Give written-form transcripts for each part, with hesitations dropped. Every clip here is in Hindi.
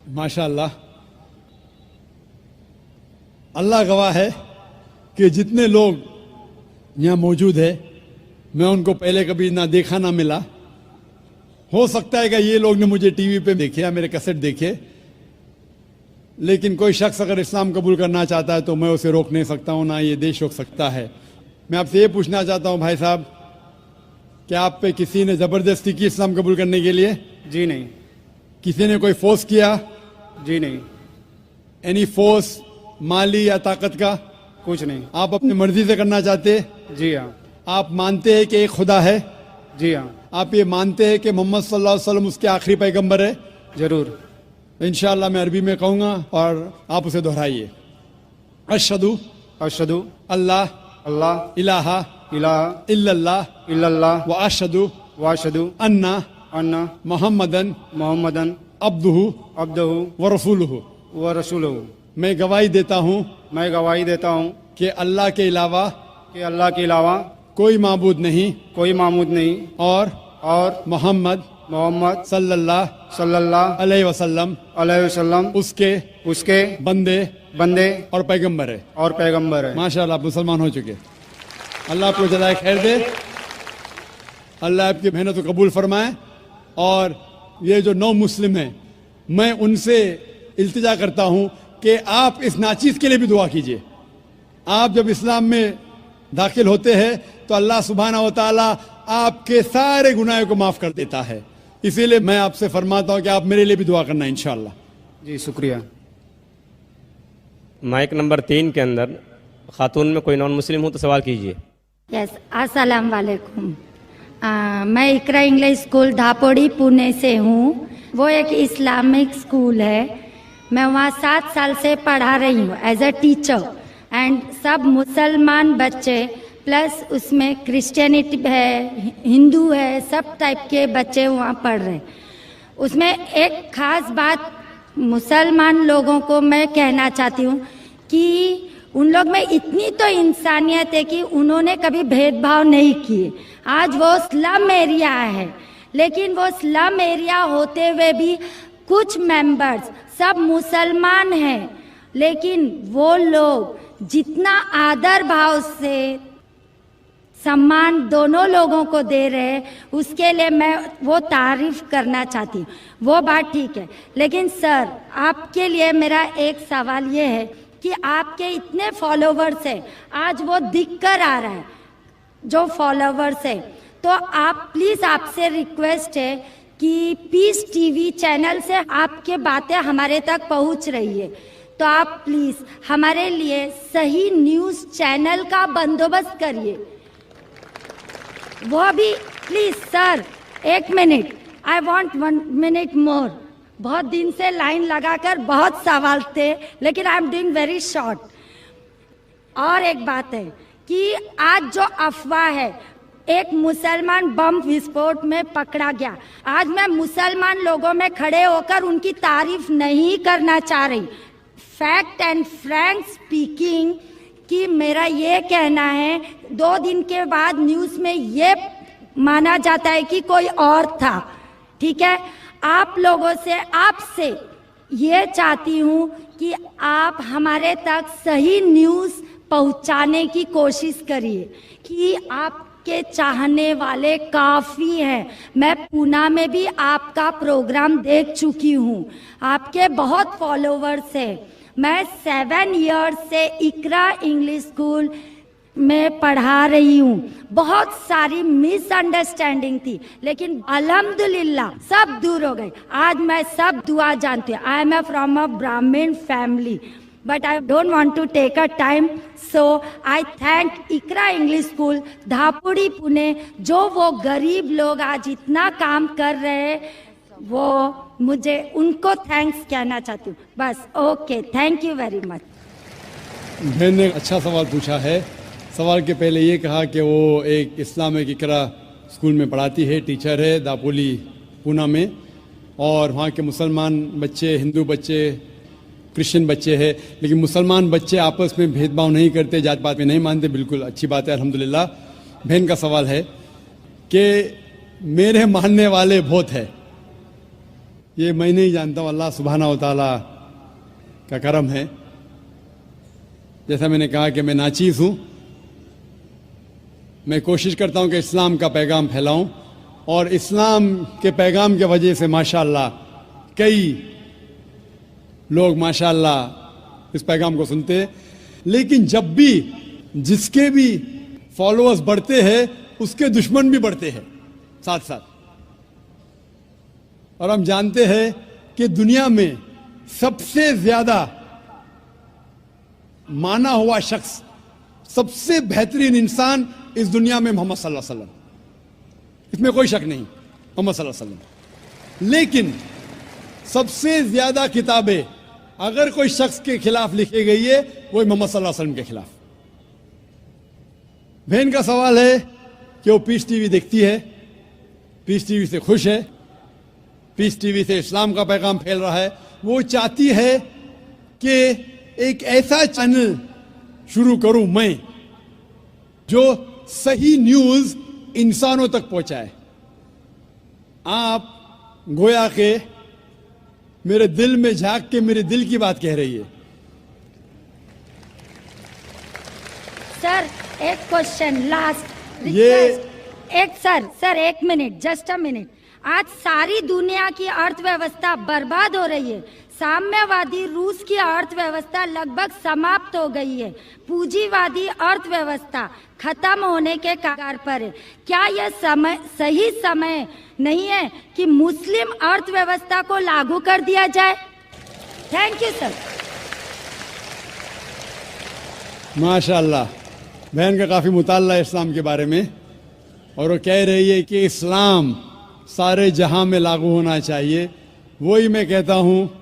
माशाअल्लाह, अल्लाह गवाह है कि जितने लोग यहाँ मौजूद है मैं उनको पहले कभी ना देखा ना मिला। हो सकता है कि ये लोग ने मुझे टीवी पे देखे या मेरे कैसेट देखे, लेकिन कोई शख्स अगर इस्लाम कबूल करना चाहता है तो मैं उसे रोक नहीं सकता हूँ, ना ये देश रोक सकता है। मैं आपसे ये पूछना चाहता हूँ भाई साहब, क्या आप पे किसी ने ज़बरदस्ती की इस्लाम कबूल करने के लिए? जी नहीं। किसी ने कोई फोर्स किया? जी नहीं। एनी फोर्स, माली या ताकत का? कुछ नहीं। आप अपनी मर्जी से करना चाहते? जी हाँ। आप मानते हैं कि एक खुदा है? जी हाँ। आप ये मानते हैं कि मोहम्मद सल्लल्लाहु अलैहि वसल्लम उसके आखिरी पैगंबर है? जरूर। इंशाअल्लाह मैं अरबी में कहूँगा और आप उसे दोहराइए। अशहदु अशहदु अल्लाह अल्लाह इलाहा इलाहा इल्लल्लाह इल्लल्लाह व अशहदु वाशहदु अन्ना अन्ना मोहम्मदन मोहम्मदन अब्दुहु अब्दुहु व रसूलुहु। व रसूलुहु। मैं गवाही देता हूँ मैं गवाही देता हूँ कि अल्लाह के अलावा कि अल्लाह के अलावा कोई माबूद नहीं कोई मामूद नहीं और मोहम्मद मोहम्मद सल्लल्लाहु अलैहि वसल्लम उसके बंदे और पैगंबर है। माशाअल्लाह, आप मुसलमान हो चुके। अल्लाह आपको जज़ाए खैर दे, अल्लाह आपकी मेहनत को कबूल फरमाए। और ये जो नौ मुस्लिम हैं, मैं उनसे इल्तिजा करता हूँ कि आप इस नाचीज के लिए भी दुआ कीजिए। आप जब इस्लाम में दाखिल होते हैं तो अल्लाह सुब्हानहू व तआला आपके सारे गुनाहों को माफ़ कर देता है। इसीलिए मैं आपसे फरमाता हूँ कि आप मेरे लिए भी दुआ करना इंशाअल्लाह। जी शुक्रिया। माइक नंबर 3 के अंदर खातून में कोई नॉन मुस्लिम हो तो सवाल कीजिए। यस, अस्सलाम वालेकुम। मैं इकरा इंग्लिश स्कूल धापोड़ी पुणे से हूँ। वो एक इस्लामिक स्कूल है। मैं वहाँ 7 साल से पढ़ा रही हूँ एज अ टीचर। एंड सब मुसलमान बच्चे प्लस उसमें क्रिश्चियनिटी है, हिंदू है, सब टाइप के बच्चे वहाँ पढ़ रहे हैं। उसमें एक खास बात मुसलमान लोगों को मैं कहना चाहती हूँ कि उन लोग में इतनी तो इंसानियत है कि उन्होंने कभी भेदभाव नहीं किए। आज वो स्लम एरिया है, लेकिन वो स्लम एरिया होते हुए भी कुछ मेंबर्स सब मुसलमान हैं, लेकिन वो लोग जितना आदर भाव से सम्मान दोनों लोगों को दे रहे हैं, उसके लिए मैं वो तारीफ करना चाहती हूँ। वो बात ठीक है, लेकिन सर आपके लिए मेरा एक सवाल ये है कि आपके इतने फॉलोवर्स हैं, आज वो दिख कर आ रहा है जो फॉलोवर्स है, तो आप प्लीज़ आपसे रिक्वेस्ट है कि पीस टीवी चैनल से आपके बातें हमारे तक पहुँच रही है, तो आप प्लीज़ हमारे लिए सही न्यूज़ चैनल का बंदोबस्त करिए। वो भी please sir, 1 minute, I want 1 minute मोर। बहुत दिन से लाइन लगाकर बहुत सवाल थे, लेकिन I am doing very short. और एक बात है कि आज जो अफवाह है, एक मुसलमान बम विस्फोट में पकड़ा गया। आज मैं मुसलमान लोगों में खड़े होकर उनकी तारीफ नहीं करना चाह रही। फैक्ट एंड फ्रैंक स्पीकिंग कि मेरा ये कहना है, 2 दिन के बाद न्यूज़ में ये माना जाता है कि कोई और था। ठीक है, आप लोगों से, आपसे ये चाहती हूँ कि आप हमारे तक सही न्यूज़ पहुँचाने की कोशिश करिए कि आपके चाहने वाले काफ़ी हैं। मैं पूना में भी आपका प्रोग्राम देख चुकी हूँ, आपके बहुत फॉलोवर्स हैं। मैं 7 ईयर्स से इकरा इंग्लिश स्कूल में पढ़ा रही हूँ। बहुत सारी मिसअंडरस्टैंडिंग थी, लेकिन अल्हम्दुलिल्लाह सब दूर हो गई। आज मैं सब दुआ जानती हूँ। I am from a Brahmin family, but I don't want to take a time, so I thank Iqra English school Dhapudi Pune, जो वो गरीब लोग आज इतना काम कर रहे हैं, वो मुझे उनको थैंक्स कहना चाहती हूँ बस। Okay, thank you very much. बहन ने अच्छा सवाल पूछा है। सवाल के पहले ये कहा कि वो एक इस्लामिक इकरा स्कूल में पढ़ाती है, टीचर है दापोली पूना में, और वहाँ के मुसलमान बच्चे, हिंदू बच्चे, क्रिश्चियन बच्चे हैं, लेकिन मुसलमान बच्चे आपस में भेदभाव नहीं करते, जात पात में नहीं मानते। बिल्कुल अच्छी बात है, अल्हम्दुलिल्लाह। बहन का सवाल है कि मेरे मानने वाले बहुत है, ये मैं नहीं जानता हूं, अल्लाह सुब्हाना व तआला का करम है। जैसा मैंने कहा कि मैं नाचीज हूं, मैं कोशिश करता हूं कि इस्लाम का पैगाम फैलाऊं, और इस्लाम के पैगाम के वजह से माशाअल्लाह कई लोग माशाअल्लाह इस पैगाम को सुनते हैं। लेकिन जब भी जिसके भी फॉलोअर्स बढ़ते हैं उसके दुश्मन भी बढ़ते हैं साथ साथ। और हम जानते हैं कि दुनिया में सबसे ज्यादा माना हुआ शख्स, सबसे बेहतरीन इंसान इस दुनिया में मोहम्मद सल्लल्लाहु अलैहि वसल्लम, इसमें कोई शक नहीं, मोहम्मद सल्लल्लाहु अलैहि वसल्लम। लेकिन सबसे ज्यादा किताबें अगर कोई शख्स के खिलाफ लिखी गई है वो मोहम्मद सल्लल्लाहु अलैहि वसल्लम के खिलाफ। बहन का सवाल है कि वो पीस टीवी देखती है, पीस टीवी से खुश है, पीस टीवी से इस्लाम का पैगाम फैल रहा है। वो चाहती है कि एक ऐसा चैनल शुरू करूं मैं जो सही न्यूज इंसानों तक पहुंचाए। आप गोया के मेरे दिल में झांक के मेरे दिल की बात कह रही है। सर एक क्वेश्चन लास्ट ये- सर एक मिनट, जस्ट अ मिनट। आज सारी दुनिया की अर्थव्यवस्था बर्बाद हो रही है। साम्यवादी रूस की अर्थव्यवस्था लगभग समाप्त हो गई है। पूंजीवादी अर्थव्यवस्था खत्म होने के कगार पर है। क्या यह सही समय नहीं है कि मुस्लिम अर्थव्यवस्था को लागू कर दिया जाए? Thank you sir. माशाअल्लाह, बहन का काफी मुताल्ला है इस्लाम के बारे में, और वो कह रही है कि इस्लाम सारे जहां में लागू होना चाहिए। वही मैं कहता हूं,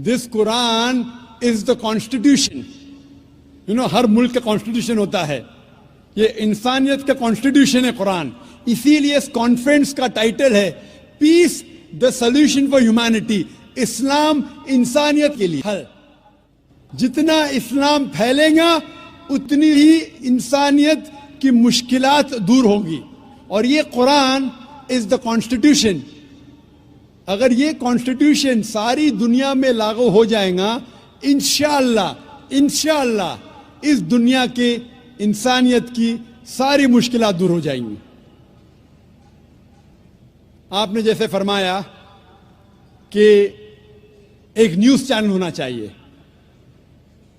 this Quran is the constitution. हर मुल्क का कॉन्स्टिट्यूशन होता है, ये इंसानियत का कॉन्स्टिट्यूशन है कुरान। इसीलिए इस कॉन्फ्रेंस का टाइटल है peace the solution for humanity. इस्लाम इंसानियत के लिए हल। जितना इस्लाम फैलेगा उतनी ही इंसानियत की मुश्किलात दूर होगी। और ये कुरान इज द कॉन्स्टिट्यूशन। अगर ये कॉन्स्टिट्यूशन सारी दुनिया में लागू हो जाएगा, इंशाअल्लाह इस दुनिया के इंसानियत की सारी मुश्किलात दूर हो जाएंगी। आपने जैसे फरमाया कि एक न्यूज चैनल होना चाहिए,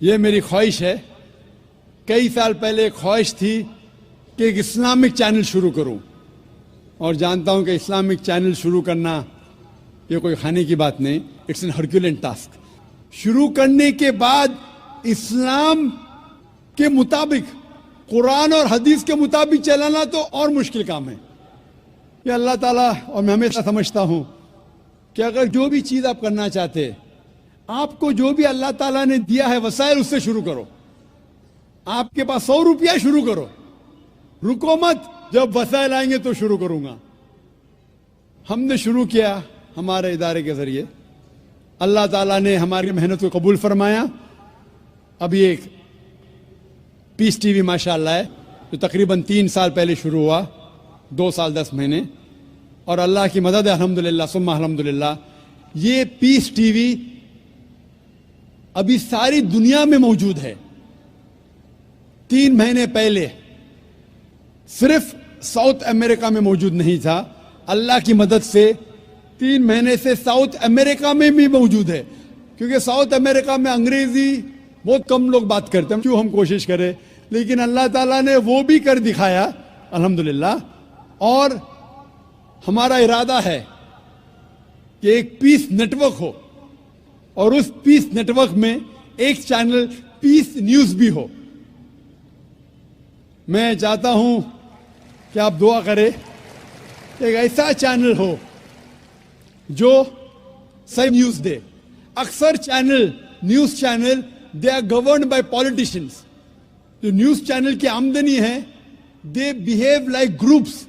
यह मेरी ख्वाहिश है। कई साल पहले ख्वाहिश थी कि एक इस्लामिक चैनल शुरू करूं, और जानता हूं कि इस्लामिक चैनल शुरू करना ये कोई खाने की बात नहीं, इट्स एन हरक्यूलियन टास्क। शुरू करने के बाद इस्लाम के मुताबिक, कुरान और हदीस के मुताबिक चलाना तो और मुश्किल काम है। ये अल्लाह ताला, और मैं हमेशा समझता हूं कि अगर जो भी चीज आप करना चाहते, आपको जो भी अल्लाह ताला ने दिया है वसाइल, उससे शुरू करो। आपके पास 100 रुपया, शुरू करो, रुको मत, जब वसाइल आएंगे तो शुरू करूंगा। हमने शुरू किया हमारे इदारे के जरिए, अल्लाह ताला ने हमारी मेहनत को कबूल फरमाया। अभी एक पीस टीवी माशाअल्लाह है, जो तकरीबन 3 साल पहले शुरू हुआ, 2 साल 10 महीने, और अल्लाह की मदद है, अल्हम्दुलिल्लाह सुम्मा अल्हम्दुलिल्लाह। ये पीस टीवी अभी सारी दुनिया में मौजूद है। 3 महीने पहले सिर्फ साउथ अमेरिका में मौजूद नहीं था, अल्लाह की मदद से 3 महीने से साउथ अमेरिका में भी मौजूद है। क्योंकि साउथ अमेरिका में अंग्रेजी बहुत कम लोग बात करते हैं, क्यों हम कोशिश करें, लेकिन अल्लाह ताला ने वो भी कर दिखाया अल्हम्दुलिल्लाह। और हमारा इरादा है कि एक पीस नेटवर्क हो, और उस पीस नेटवर्क में एक चैनल पीस न्यूज भी हो। मैं चाहता हूं कि आप दुआ करें, एक ऐसा चैनल हो जो सही न्यूज दे। अक्सर channel, news channel, they are governed by politicians. जो न्यूज चैनल की आमदनी है, they behave like groups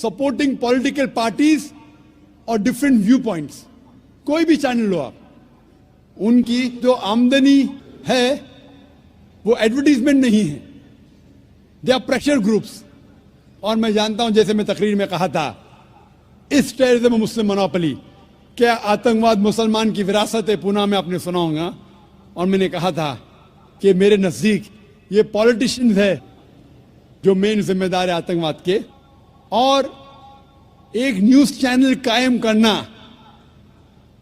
supporting political parties और डिफरेंट व्यू पॉइंट्स। कोई भी चैनल लो आप, उनकी जो आमदनी है वो एडवर्टीजमेंट नहीं है, दे आर प्रेशर ग्रुप्स। और मैं जानता हूं, जैसे मैं तकरीर में कहा था, इस टेररिज्म मुस्लिम मोनोपोली, क्या आतंकवाद मुसलमान की विरासत है, पुनः मैं आपने सुना होगा। और मैंने कहा था कि मेरे नजदीक ये पॉलिटिशियंस है जो मेन जिम्मेदार है आतंकवाद के, और एक न्यूज चैनल कायम करना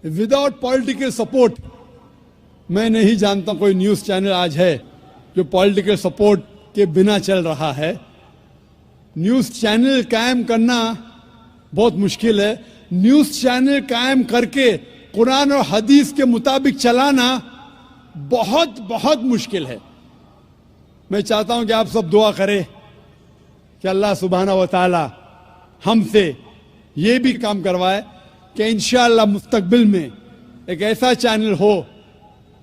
विदाउट पॉलिटिकल सपोर्ट, मैं नहीं जानता कोई न्यूज चैनल आज है जो पॉलिटिकल सपोर्ट के बिना चल रहा है। न्यूज चैनल कायम करना बहुत मुश्किल है। न्यूज चैनल कायम करके कुरान और हदीस के मुताबिक चलाना बहुत बहुत मुश्किल है। मैं चाहता हूं कि आप सब दुआ करें कि अल्लाह सुब्हाना व तआला हमसे ये भी काम करवाए कि इंशाअल्लाह मुस्तकबिल में एक ऐसा चैनल हो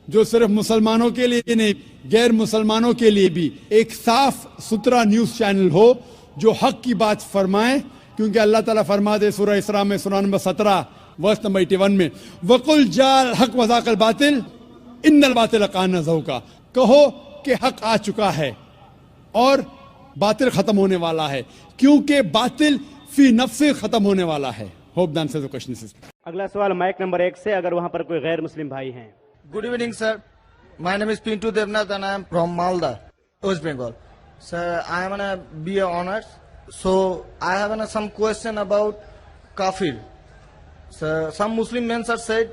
जो सिर्फ मुसलमानों के लिए नहीं, गैर मुसलमानों के लिए भी एक साफ सुथरा न्यूज चैनल हो जो हक की बात फरमाए। क्योंकि अल्लाह ताला फरमाते सूरह इसरा में, सूरह नंबर 17 वर्स नंबर 81 में, वकुल जाल हक वज़ाकल बातिल इन्नल बातिल कान ज़हूका, कहो कि हक आ चुका है और बातिल खत्म होने वाला है, क्योंकि बातिल फी नफ्से खत्म होने वाला है। Hope the answer the question is. अगला सवाल माइक नंबर 1 से, अगर वहां पर कोई गैर मुस्लिम भाई हैं। Good evening, sir. My name is Pintu Devnath and I am from Malda, West Bengal. Sir, I am on a BA honors. So, I have some question about kafir. Sir, some Muslim men are said,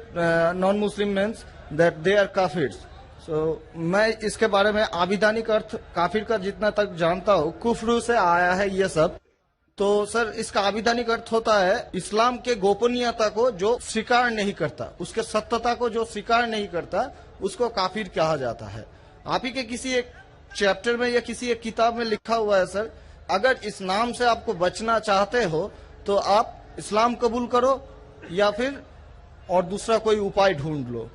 non-Muslim men, that they are kafirs. So, मैं इसके बारे में आविधानिक अर्थ काफिर का जितना तक जानता हूँ, कुफ्र से आया है ये सब। तो सर, इसका आविधानिक अर्थ होता है इस्लाम के गोपनीयता को जो स्वीकार नहीं करता, उसके सत्यता को जो स्वीकार नहीं करता, उसको काफिर कहा जाता है। आप ही के किसी एक चैप्टर में या किसी एक किताब में लिखा हुआ है सर, अगर इस नाम से आपको बचना चाहते हो तो आप इस्लाम कबूल करो या फिर और दूसरा कोई उपाय ढूंढ लो।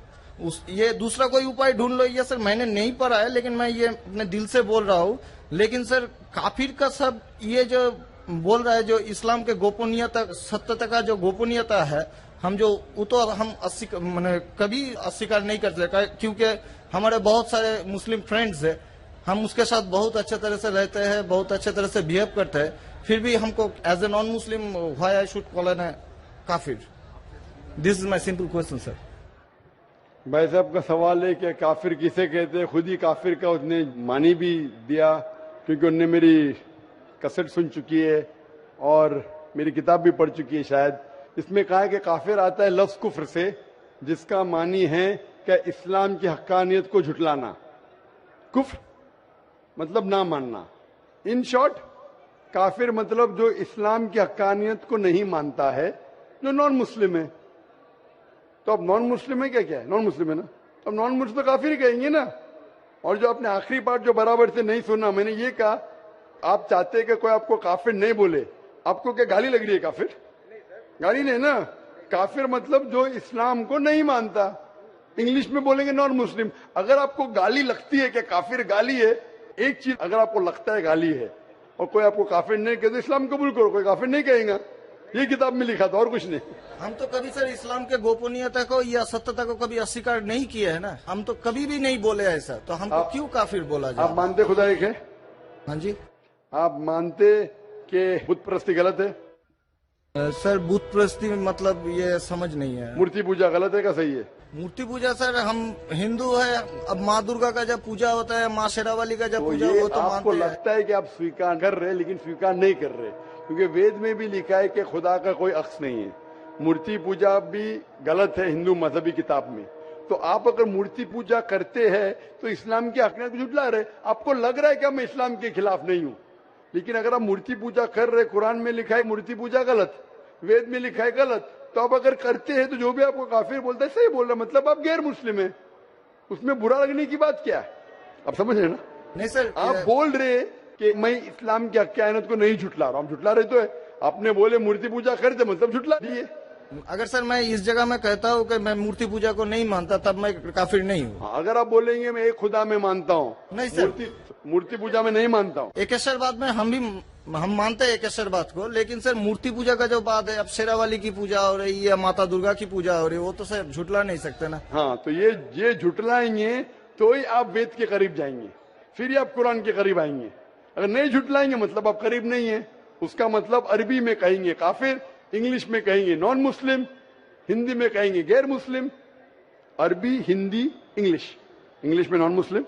ये दूसरा कोई उपाय ढूंढ लो, ये सर मैंने नहीं पढ़ा है, लेकिन मैं ये अपने दिल से बोल रहा हूँ। लेकिन सर, काफिर का सब ये जो बोल रहा है, जो इस्लाम के गोपनीयता, सत्यता का जो गोपनीयता है, हम जो वो तो हम कभी अस्वीकार नहीं कर सकते, क्योंकि हमारे बहुत सारे मुस्लिम फ्रेंड्स है, हम उसके साथ बहुत अच्छे तरह से रहते हैं, बहुत अच्छे तरह से बिहेव करते हैं, फिर भी हमको as a non Muslim why I should call an काफिर? This is my simple question sir. भाई साहब का सवाल है कि काफिर किसे कहते हैं। खुद ही काफिर का उसने मानी भी दिया, क्योंकि उनने मेरी कैसेट सुन चुकी है और मेरी किताब भी पढ़ चुकी है शायद। इसमें कहा है कि काफिर आता है लफ्ज कुफ्र से, जिसका मानी है कि इस्लाम की हक्कानियत को झुटलाना। कुफ्र मतलब ना मानना। इन शॉर्ट, काफिर मतलब जो इस्लाम की हक्कानियत को नहीं मानता है, जो नॉन मुस्लिम है। तो अब नॉन मुस्लिम है क्या है? नॉन मुस्लिम है ना, अब नॉन मुस्लिम तो काफिर कहेंगे ना। और जो आपने आखिरी पार्ट जो बराबर से नहीं सुना, मैंने ये कहा, आप चाहते हैं कि कोई आपको काफिर नहीं बोले, आपको क्या गाली लग रही है? काफिर गाली नहीं ना। काफिर मतलब जो इस्लाम को नहीं मानता। इंग्लिश में बोलेंगे नॉन मुस्लिम। अगर आपको गाली लगती है कि काफिर गाली है, एक चीज अगर आपको लगता है गाली है और कोई आपको काफिर नहीं कहते, इस्लाम कबूल करो, कोई काफिर नहीं कहेगा। ये किताब में लिखा था और कुछ नहीं। हम तो कभी सर इस्लाम के गोपनीयता को या सत्यता को कभी अस्वीकार नहीं किया है ना, हम तो कभी भी नहीं बोले ऐसा, तो हमको क्यों काफिर बोला जाए? आप मानते खुदा एक है? हाँ जी। आप मानते कि बुत परस्ती गलत है? सर, बुत परस्ती मतलब ये समझ नहीं है। मूर्ति पूजा गलत है क्या सही है? मूर्ति पूजा सर, हम हिंदू है, अब माँ दुर्गा का जब पूजा होता है, माँ शेरावाली का जब तो पूजा ये हो तो आपको मानते हैं। लगता है कि आप स्वीकार कर रहे हैं, लेकिन स्वीकार नहीं कर रहे, क्योंकि वेद में भी लिखा है कि खुदा का कोई अक्स नहीं है। मूर्ति पूजा भी गलत है हिंदू मजहबी किताब में। तो आप अगर मूर्ति पूजा करते हैं तो इस्लाम की हकीकत को झुठला रहे। आपको लग रहा है कि मैं इस्लाम के खिलाफ नहीं हूं, लेकिन अगर आप मूर्ति पूजा कर रहे, कुरान में लिखा है मूर्ति पूजा गलत, वेद में लिखा है गलत, तो आप अगर करते हैं तो जो भी आपको काफिर बोलता है सही बोल रहा है, मतलब आप गैर मुस्लिम है। उसमें बुरा लगने की बात क्या है? आप समझ रहे ना? नहीं सर, आप बोल रहे कि मैं इस्लाम की हक्कानियत को नहीं झुटला रहा हूं। झुटला रहे तो है, आपने बोले मूर्ति पूजा करते मतलब झुटला दिए। अगर सर मैं इस जगह में कहता हूँ कि मैं मूर्ति पूजा को नहीं मानता, तब मैं काफिर नहीं हूँ। अगर आप बोलेंगे मैं एक खुदा में मानता हूँ, नहीं सर, मूर्ति पूजा में नहीं मानता हूँ। एकेश्वरवाद में हम मानते हैं एकेश्वरवाद को, लेकिन सर मूर्ति पूजा का जो बात है, अब शेरावाली की पूजा हो रही है या माता दुर्गा की पूजा हो रही है, वो तो सर झुटला नहीं सकते ना। हाँ, तो ये झुटलाएंगे तो ही आप वेद के करीब जाएंगे, फिर ही आप कुरान के करीब आएंगे। अगर नहीं झुटलाएंगे मतलब आप करीब नहीं है। उसका मतलब अरबी में कहेंगे काफिर, इंग्लिश में कहेंगे नॉन मुस्लिम, हिंदी में कहेंगे गैर मुस्लिम, अरबी, हिंदी, इंग्लिश। इंग्लिश में नॉन मुस्लिम।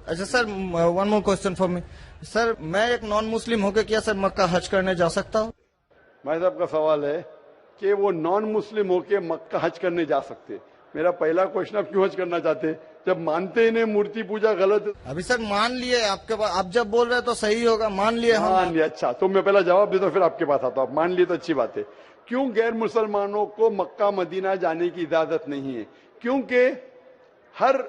अच्छा sir, one more question for me sir, मैं एक नॉन मुस्लिम होकर क्या सर मक्का हज करने जा सकता हूँ? भाई साहब का सवाल है कि वो नॉन मुस्लिम होके मक्का हज करने जा सकते। मेरा पहला क्वेश्चन, आप क्यों हज करना चाहते? जब मानते ही नहीं मूर्ति पूजा गलत है। अभी सर मान लिए आपके पास, आप जब बोल रहे हैं तो सही होगा, मान लिए हम। मान लिया, अच्छा तो मैं पहला जवाब देता हूँ फिर आपके पास आता हूँ। आप मान लिए तो अच्छी बात है। क्यों गैर मुसलमानों को मक्का मदीना जाने की इजाजत नहीं है? क्योंकि हर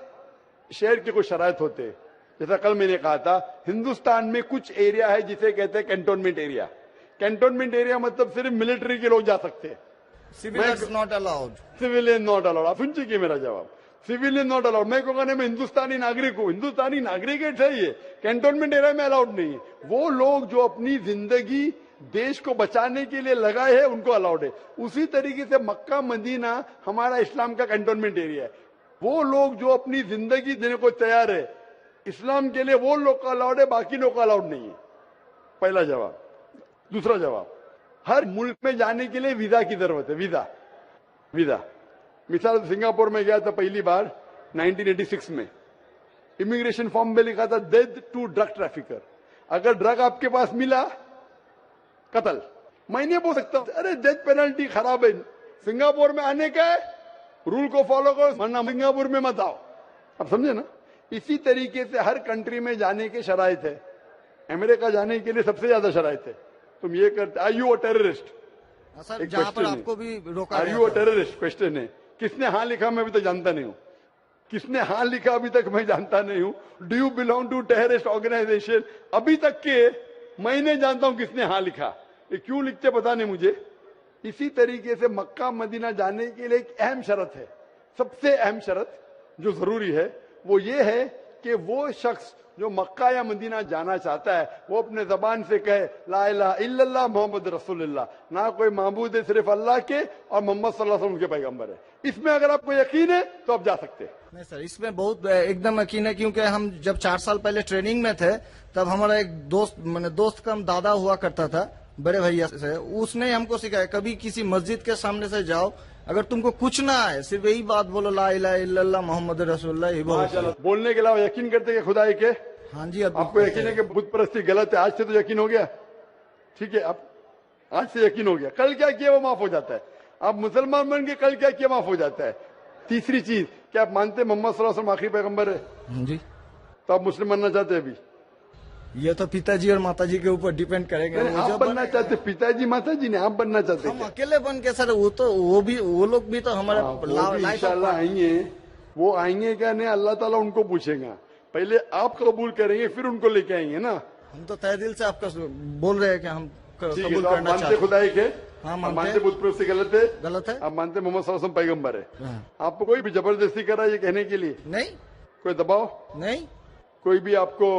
शहर के कुछ शराइत होते हैं। जैसा कल मैंने कहा था, हिंदुस्तान में कुछ एरिया है जिसे कहते हैं कैंटोनमेंट एरिया। कैंटोनमेंट एरिया मतलब सिर्फ मिलिट्री के लोग जा सकते हैं, civilians not allowed. Civilian not allowed. आप सुन चुके मेरा जवाब, सिविलियन नॉट अलाउड। मैं कहूंगा नहीं, मैं हिंदुस्तानी नागरिक हूं, हिंदुस्तानी नागरिक है सही है, कैंटोनमेंट एरिया में अलाउड नहीं है। वो लोग जो अपनी जिंदगी देश को बचाने के लिए लगाए हैं उनको अलाउड है। उसी तरीके से मक्का मदीना हमारा इस्लाम का कैंटोनमेंट एरिया है। वो लोग जो अपनी जिंदगी देने को तैयार है इस्लाम के लिए, वो लोग का अलाउड है, बाकी लोग का अलाउड नहीं है। पहला जवाब। दूसरा जवाब, हर मुल्क में जाने के लिए वीजा की जरूरत है। वीजा मिसाल सिंगापुर में गया था पहली बार 1986 में, इमिग्रेशन फॉर्म में लिखा था डेथ टू ड्रग ट्रैफिकर। अगर ड्रग आपके पास मिला, कत्ल। मैं नहीं बोल सकता अरे डेथ पेनल्टी खराब है, सिंगापुर में आने का है, रूल को फॉलो करो, वरना सिंगापुर में मत आओ। आप समझे ना? इसी तरीके से हर कंट्री में जाने के शराइत है। अमेरिका जाने के लिए सबसे ज्यादा शराइत है। तुम ये करते, are you a terrorist? Sir जहाँ पर आपको भी रोका, are you a terrorist question है। किसने हाँ लिखा मैं अभी तक जानता नहीं हूं। किसने हाँ लिखा अभी तक मैं जानता नहीं हूं। Do you belong to terrorist organisation? अभी तक के मैं नहीं जानता हूं किसने हाँ लिखा। ये क्यों लिखते पता नहीं मुझे। इसी तरीके से मक्का मदीना जाने के लिए एक अहम शर्त है, सबसे अहम शर्त जो जरूरी है वो ये है कि वो शख्स जो मक्का या मदीना जाना चाहता है वो अपने जबान से कहे ला इलाहा इल्लल्लाह मोहम्मद रसूलुल्लाह, ना कोई माबूद है सिर्फ अल्लाह के और मोहम्मद सल्लल्लाहु अलैहि वसल्लम के पैगंबर है। इसमें अगर आपको यकीन है तो आप जा सकते हैं। नहीं सर, इसमें बहुत एकदम यकीन है, क्योंकि हम जब 4 साल पहले ट्रेनिंग में थे तब हमारा एक दोस्त, मैंने दोस्त का दादा हुआ करता था बड़े भैया से, उसने हमको सिखाया कभी किसी मस्जिद के सामने से जाओ, अगर तुमको कुछ ना आए सिर्फ यही बात बोलो ला इलाहा इल्लल्लाह मोहम्मद रसूलुल्लाह। माशाल्लाह। बोलने के अलावा यकीन करते हैं खुदा के? हाँ जी। आपको यकीन है कि बुत परस्ती गलत है? आज से तो यकीन हो गया, ठीक है? आप आज से यकीन हो गया, कल क्या किया वो माफ हो जाता है। आप मुसलमान बन के कल क्या किया माफ हो जाता है। तीसरी चीज, क्या आप मानते मोहम्मद सल्लल्लाहु अलैहि वसल्लम आखिरी पैगंबर है? हाँ जी। तो आप मुस्लिम बनना चाहते हैं? अभी ये तो पिताजी और माताजी के ऊपर डिपेंड करेगा। आप बनना चाहते, पिताजी माताजी ने, आप बनना चाहते? हम अकेले बन के सर, वो लोग भी तो हमारे इंशाल्लाह आएंगे। वो आएंगे क्या नहीं, अल्लाह ताला उनको पूछेगा। पहले आप कबूल करेंगे फिर उनको लेके आएंगे ना। हम तो तहे दिल से आपका बोल रहे हैं कि हम कबूल करना मानते चाहते। खुदाई के? हाँ मानते बुत परस्ती गलत है? गलत है। आप मानते मोहम्मद सल्लल्लाहु अलैहि वसल्लम पैगंबर है? हाँ। आपको कोई भी जबरदस्ती करा ये कहने के लिए? नहीं। कोई दबाव नहीं। कोई भी आपको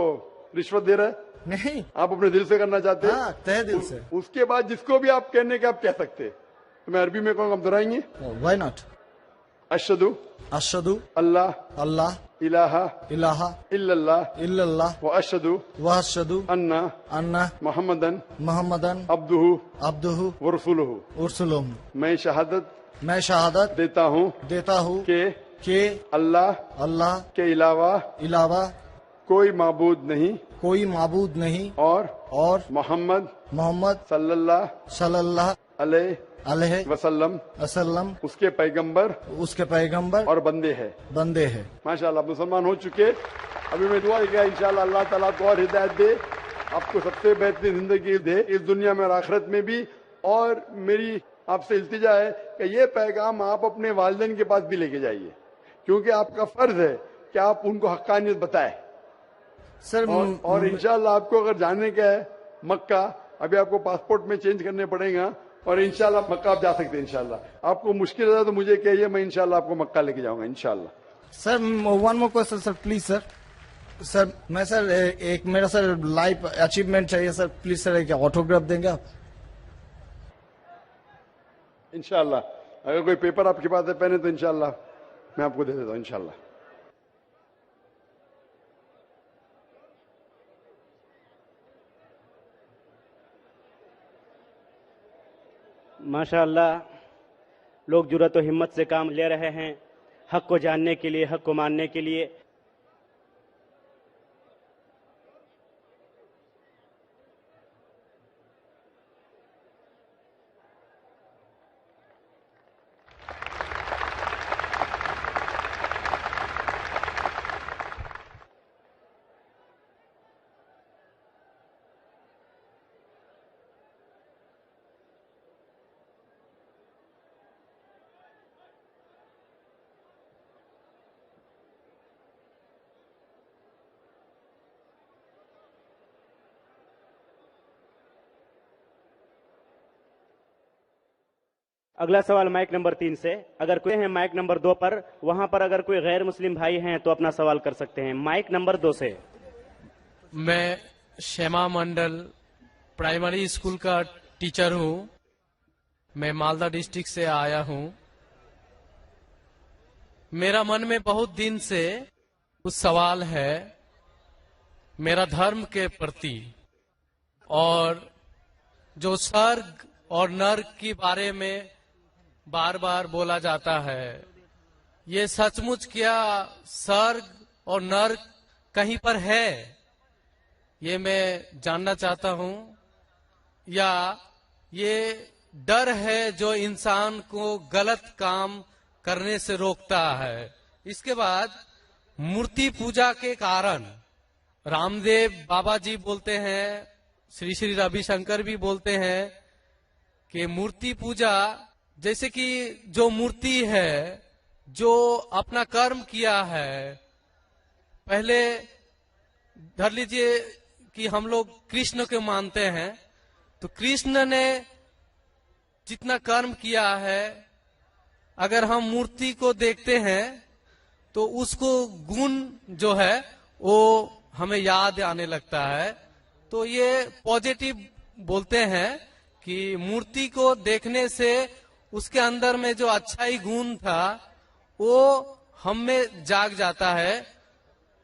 रिश्वत दे रहा है? नहीं। आप अपने दिल से करना चाहते हैं? हाँ, तहे दिल से। उसके बाद जिसको भी आप कहने के आप कह सकते हैं। तो मैं अरबी में कहूँगा, आप दोहराएंगे? Why not? अशहदु अशहदु अल्लाह अल्लाह इलाहा इलाहा इल्लल्लाह इल्लल्लाह व अशहदु व अशहदु अन्ना अन्ना मोहम्मदन मोहम्मदन अब्दुहु अब्दुहु व रसूलुहु। उरसुलुहु। मैं शहादत देता हूँ के अल्लाह के अलावा कोई माबूद नहीं और मोहम्मद सल्लल्लाहु अलैहि वसल्लम उसके पैगंबर और बंदे हैं। माशाल्लाह मुसलमान हो चुके। अभी मैं दुआ किया इंशाल्लाह अल्लाह ताला को और हिदायत दे, आपको सबसे बेहतरीन जिंदगी दे इस दुनिया में और आखिरत में भी। और मेरी आपसे इल्तिजा है कि ये पैगाम आप अपने वालिदैन के पास भी लेके जाइए, क्योंकि आपका फर्ज है कि आप उनको हक्कानियत बताएं सर। और इंशाल्लाह आपको अगर जाने का है मक्का, अभी आपको पासपोर्ट में चेंज करने पड़ेगा और इंशाल्लाह मक्का आप जा सकते हैं। इंशाल्लाह आपको मुश्किल है तो मुझे कहिए, मैं इंशाल्लाह आपको मक्का लेके जाऊंगा इंशाल्लाह। Sir one more question sir, please sir. Sir मैं सर एक मेरा सर लाइफ अचीवमेंट चाहिए सर, प्लीज सर एक ऑटोग्राफ देंगे आप? इंशाल्लाह अगर कोई पेपर आपके पास है पहने तो इंशाल्लाह मैं आपको दे देता हूँ इंशाल्लाह। माशाअल्लाह, लोग जुर्रत और हिम्मत से काम ले रहे हैं हक को जानने के लिए, हक को मानने के लिए। अगला सवाल माइक नंबर 3 से। अगर कोई है माइक नंबर 2 पर, वहां पर अगर कोई गैर मुस्लिम भाई हैं तो अपना सवाल कर सकते हैं। माइक नंबर 2 से। मैं श्यामा मंडल प्राइमरी स्कूल का टीचर हूं। मैं मालदा डिस्ट्रिक्ट से आया हूं। मेरा मन में बहुत दिन से कुछ सवाल है मेरा धर्म के प्रति, और जो स्वर्ग और नर्क के बारे में बार बार बोला जाता है, ये सचमुच क्या स्वर्ग और नर्क कहीं पर है? ये मैं जानना चाहता हूं। या ये डर है जो इंसान को गलत काम करने से रोकता है? इसके बाद मूर्ति पूजा के कारण रामदेव बाबा जी बोलते हैं, श्री श्री रविशंकर भी बोलते हैं कि मूर्ति पूजा, जैसे कि जो मूर्ति है जो अपना कर्म किया है, पहले धर लीजिए कि हम लोग कृष्ण को मानते हैं, तो कृष्ण ने जितना कर्म किया है, अगर हम मूर्ति को देखते हैं तो उसको गुण जो है वो हमें याद आने लगता है। तो ये पॉजिटिव बोलते हैं कि मूर्ति को देखने से उसके अंदर में जो अच्छाई गुण था वो हम में जाग जाता है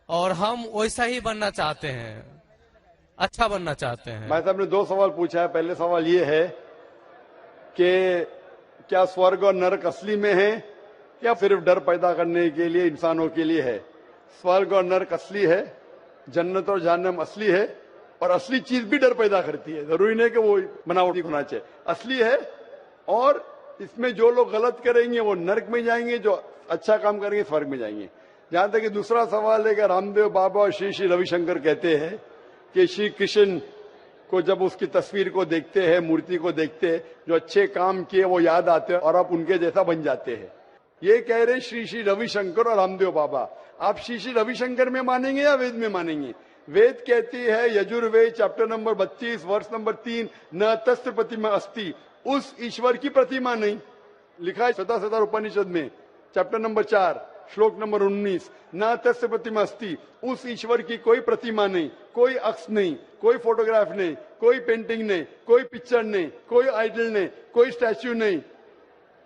और हम वैसा ही बनना चाहते हैं, अच्छा बनना चाहते हैं। भाई साहब ने 2 सवाल पूछा है। पहले सवाल ये है कि क्या स्वर्ग और नरक असली में है या सिर्फ डर पैदा करने के लिए इंसानों के लिए है? स्वर्ग और नरक असली है, जन्नत और जहन्नम असली है, और असली चीज भी डर पैदा करती है। जरूरी नहीं कि वो बनावटी होना चाहिए, असली है। और इसमें जो लोग गलत करेंगे वो नरक में जाएंगे, जो अच्छा काम करेंगे स्वर्ग में जाएंगे। जहां तक कि दूसरा सवाल है कि रामदेव बाबा और श्री श्री रविशंकर कहते हैं कि श्री कृष्ण को जब उसकी तस्वीर को देखते हैं, मूर्ति को देखते हैं, जो अच्छे काम किए वो याद आते हैं और आप उनके जैसा बन जाते हैं। ये कह रहे श्री श्री रविशंकर और रामदेव बाबा। आप श्री श्री रविशंकर में मानेंगे या वेद में मानेंगे? वेद कहती है, यजुर्वेद चैप्टर नंबर 32 वर्ष नंबर 3, न तस्य प्रतिमा अस्ति, उस ईश्वर की प्रतिमा नहीं। लिखा है शतशतर उपनिषद में चैप्टर नंबर 4 श्लोक नंबर 19, न तस्य प्रतिमा अस्ति, उस ईश्वर की कोई प्रतिमा नहीं, कोई अक्ष नहीं, कोई फोटोग्राफ नहीं, कोई पेंटिंग नहीं, कोई पिक्चर नहीं, कोई आइडल नहीं, कोई स्टैच्यू नहीं।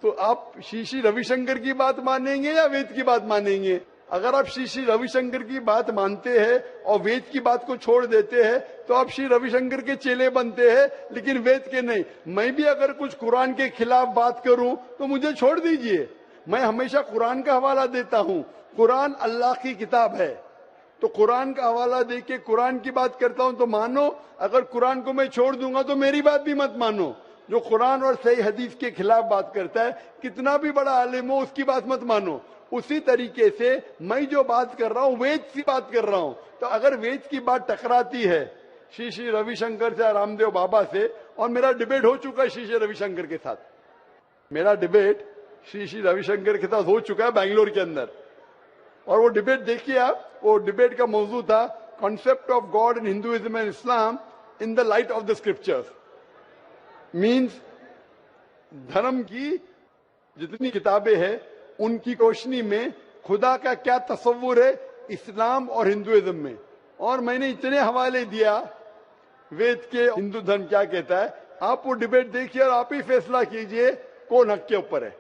तो आप श्री श्री रविशंकर की बात मानेंगे या वेद की बात मानेंगे? अगर आप श्री श्री रविशंकर की बात मानते हैं और वेद की बात को छोड़ देते हैं तो आप श्री रविशंकर के चेले बनते हैं, लेकिन वेद के नहीं। मैं भी अगर कुछ कुरान के खिलाफ बात करूं तो मुझे छोड़ दीजिए। मैं हमेशा कुरान का हवाला देता हूं। कुरान अल्लाह की किताब है, तो कुरान का हवाला देके कुरान की बात करता हूं तो मानो। अगर कुरान को मैं छोड़ दूंगा तो मेरी बात भी मत मानो। जो कुरान और सही हदीस के खिलाफ बात करता है, कितना भी बड़ा आलिम हो, उसकी बात मत मानो। उसी तरीके से मैं जो बात कर रहा हूं वेद की बात कर रहा हूं। तो अगर वेद की बात टकराती है श्री श्री रविशंकर से, रामदेव बाबा से, और मेरा डिबेट हो चुका है श्री श्री रविशंकर के साथ, मेरा डिबेट श्री श्री रविशंकर के साथ हो चुका है बैंगलोर के अंदर। और वो डिबेट देखिए आप, वो डिबेट का मौजू था concept of God in Hinduism and Islam in the light of the scriptures. Means धर्म की जितनी किताबें हैं उनकी रोशनी में खुदा का क्या तस्वुर है इस्लाम और हिंदुइज्म में। और मैंने इतने हवाले दिया वेद के, हिंदू धर्म क्या कहता है। आप वो डिबेट देखिए और आप ही फैसला कीजिए कौन हक के ऊपर है।